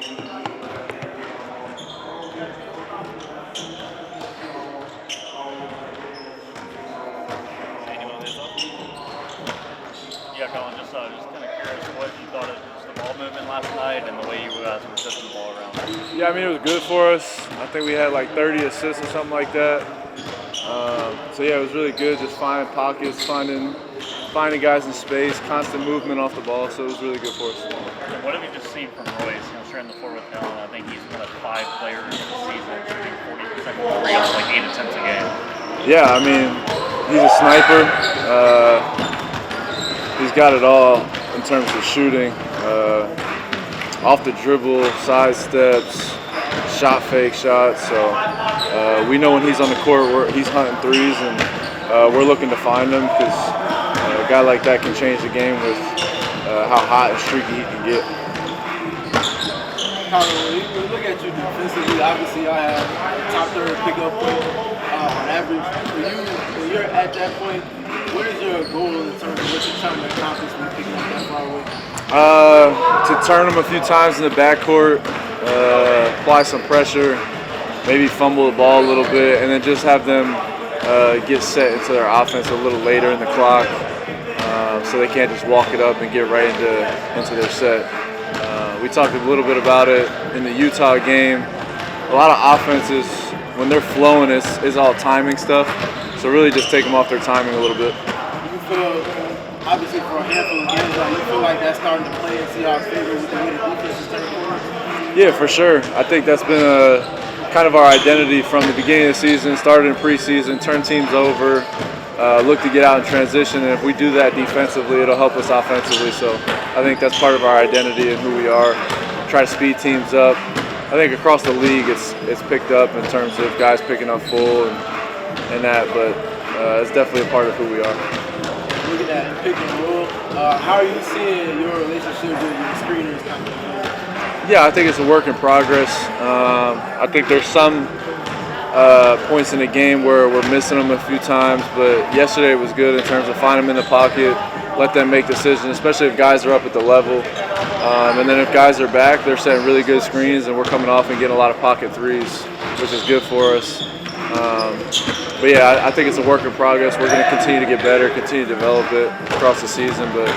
Yeah, Collin, just kind of curious what you thought of just the ball movement last night and the way you guys were shifting the ball around. Yeah, I mean, it was good for us. I think we had like 30 assists or something like that. So yeah, it was really good, just finding pockets, finding guys in space, constant movement off the ball. So it was really good for us. And what have you just seen from Royce? Sharing the floor with him. I think he's one of 5 players in the season shooting 40% from 3 on like 8 attempts a game. Yeah, I mean, he's a sniper. He's got it all in terms of shooting. Off the dribble, side steps, shot fake shots. So we know when he's on the court, he's hunting threes, and we're looking to find him because a guy like that can change the game with how hot and streaky he can get. Collin, when we look at you defensively, obviously y'all have top third pickup on average. When you're at that point, what is your goal in terms of what you're trying to accomplish when picking up that far away? To turn them a few times in the backcourt, apply some pressure, maybe fumble the ball a little bit, and then just have them get set into their offense a little later in the clock, so they can't just walk it up and get right into their set. We talked a little bit about it in the Utah game. A lot of offenses, when they're flowing, it's all timing stuff. So really just take them off their timing a little bit. You feel, obviously for a handful of games, you feel like that's starting to play in Seattle's favor with the way the defense is turning forward? Yeah, for sure. I think that's been kind of our identity from the beginning of the season. Started in preseason, turn teams over, look to get out in transition, and if we do that defensively, it'll help us offensively. So I think that's part of our identity and who we are. Try to speed teams up. I think across the league it's picked up in terms of guys picking up full and that, but it's definitely a part of who we are. Looking at pick and roll, how are you seeing your relationship with your screeners kind of? Yeah, I think it's a work in progress. I think there's some points in the game where we're missing them a few times, but yesterday was good in terms of finding them in the pocket, let them make decisions, especially if guys are up at the level. And then if guys are back, they're setting really good screens, and we're coming off and getting a lot of pocket threes, which is good for us. But yeah, I think it's a work in progress. We're going to continue to get better, continue to develop it across the season, but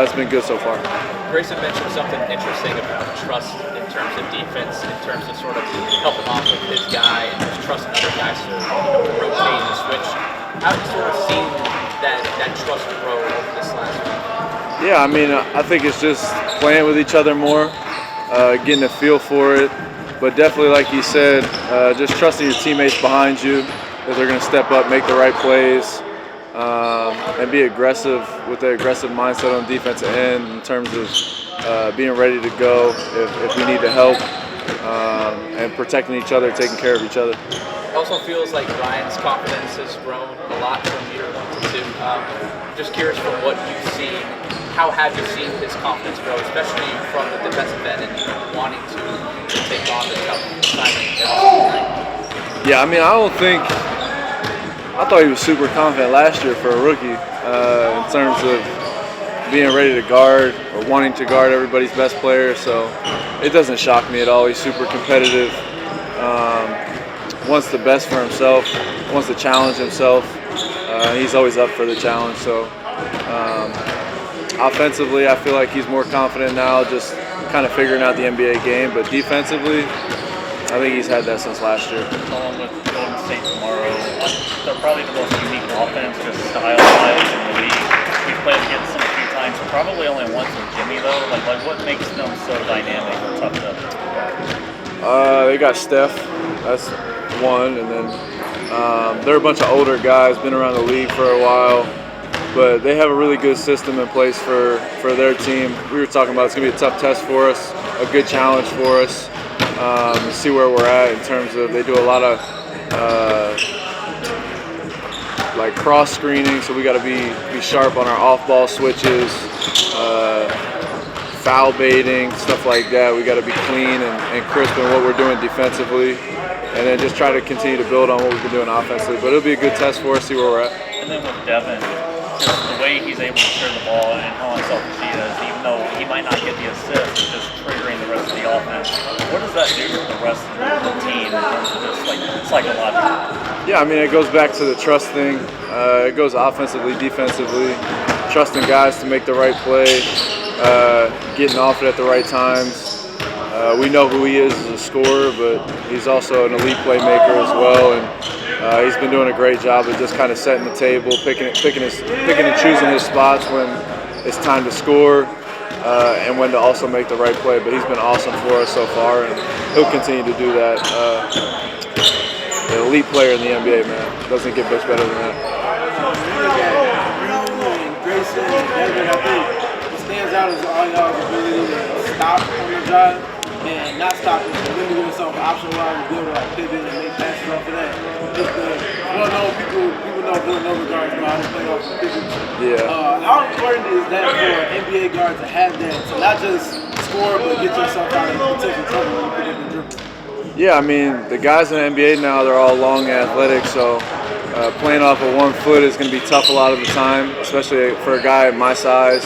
it's been good so far. Grayson mentioned something interesting about trust in terms of defense, in terms of sort of helping off with his guy and just trusting other guys to rotate and switch. How have you sort of seen that trust grow over this last week? Yeah, I mean, I think it's just playing with each other more, getting a feel for it. But definitely, like you said, just trusting your teammates behind you, that they're going to step up, make the right plays, and be aggressive with the aggressive mindset on the defensive end in terms of being ready to go if we need to help, and protecting each other, taking care of each other. It also feels like Ryan's confidence has grown a lot from year 1 to 2. Just curious from what you've seen, how have you seen his confidence grow, especially from the defensive end and wanting to take on the tough assignment? Yeah, I mean, I thought he was super confident last year for a rookie in terms of being ready to guard or wanting to guard everybody's best player. So it doesn't shock me at all. He's super competitive, wants the best for himself, wants to challenge himself. He's always up for the challenge. So offensively, I feel like he's more confident now, just kind of figuring out the NBA game. But defensively, I think he's had that since last year. Along with Golden State tomorrow, they're probably the most unique offense, just style-wise in the league. We've played against them a few times, probably only once with Jimmy though. Like what makes them so dynamic or tough to guard? They got Steph, that's one, and then they're a bunch of older guys, been around the league for a while, but they have a really good system in place for their team. We were talking about it's going to be a tough test for us, a good challenge for us. See where we're at in terms of they do a lot of like cross screening, so we got to be sharp on our off-ball switches, foul baiting, stuff like that. We got to be clean and crisp in what we're doing defensively, and then just try to continue to build on what we've been doing offensively. But it'll be a good test for us, see where we're at. And then with Devin, just the way he's able to share the ball and how unselfish he is, even though he might not get the assist, just triggering the rest of the offense. what does that do to the rest of the team in terms of just like psychological? Yeah, I mean, it goes back to the trust thing. It goes offensively, defensively, trusting guys to make the right play, getting off it at the right times. We know who he is as a scorer, but he's also an elite playmaker as well, and he's been doing a great job of just kind of setting the table, picking and choosing his spots when it's time to score, and when to also make the right play. But he's been awesome for us so far, and he'll continue to do that. An elite player in the NBA, man. Doesn't get much better than that. Grayson and Devin, I think what stands out is all y'all's ability to stop on the drive and not stop it, but really give yourself an option while to be able to like pivot and make passes off of that. It's the well-known people know Villanova guards know how to play off of pivots. Yeah. How important is that for an NBA guard to have that, to not just score but get yourself out of potential trouble when you pick up the dribble? Yeah, I mean, the guys in the NBA now, they're all long and athletic, so playing off of 1 foot is going to be tough a lot of the time, especially for a guy my size,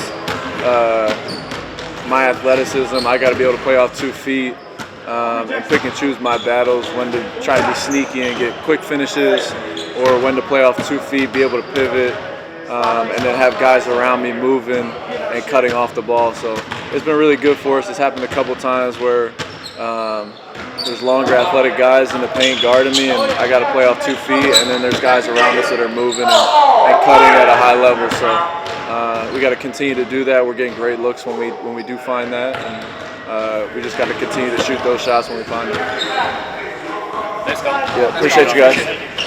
my athleticism. I got to be able to play off 2 feet and pick and choose my battles, when to try to be sneaky and get quick finishes, or when to play off 2 feet, be able to pivot, and then have guys around me moving and cutting off the ball. So it's been really good for us. It's happened a couple times where there's longer athletic guys in the paint guarding me, and I got to play off 2 feet, and then there's guys around us that are moving and cutting at a high level. So we got to continue to do that. We're getting great looks when we do find that, and we just got to continue to shoot those shots when we find them. Thanks, Collin. Yeah, appreciate you guys.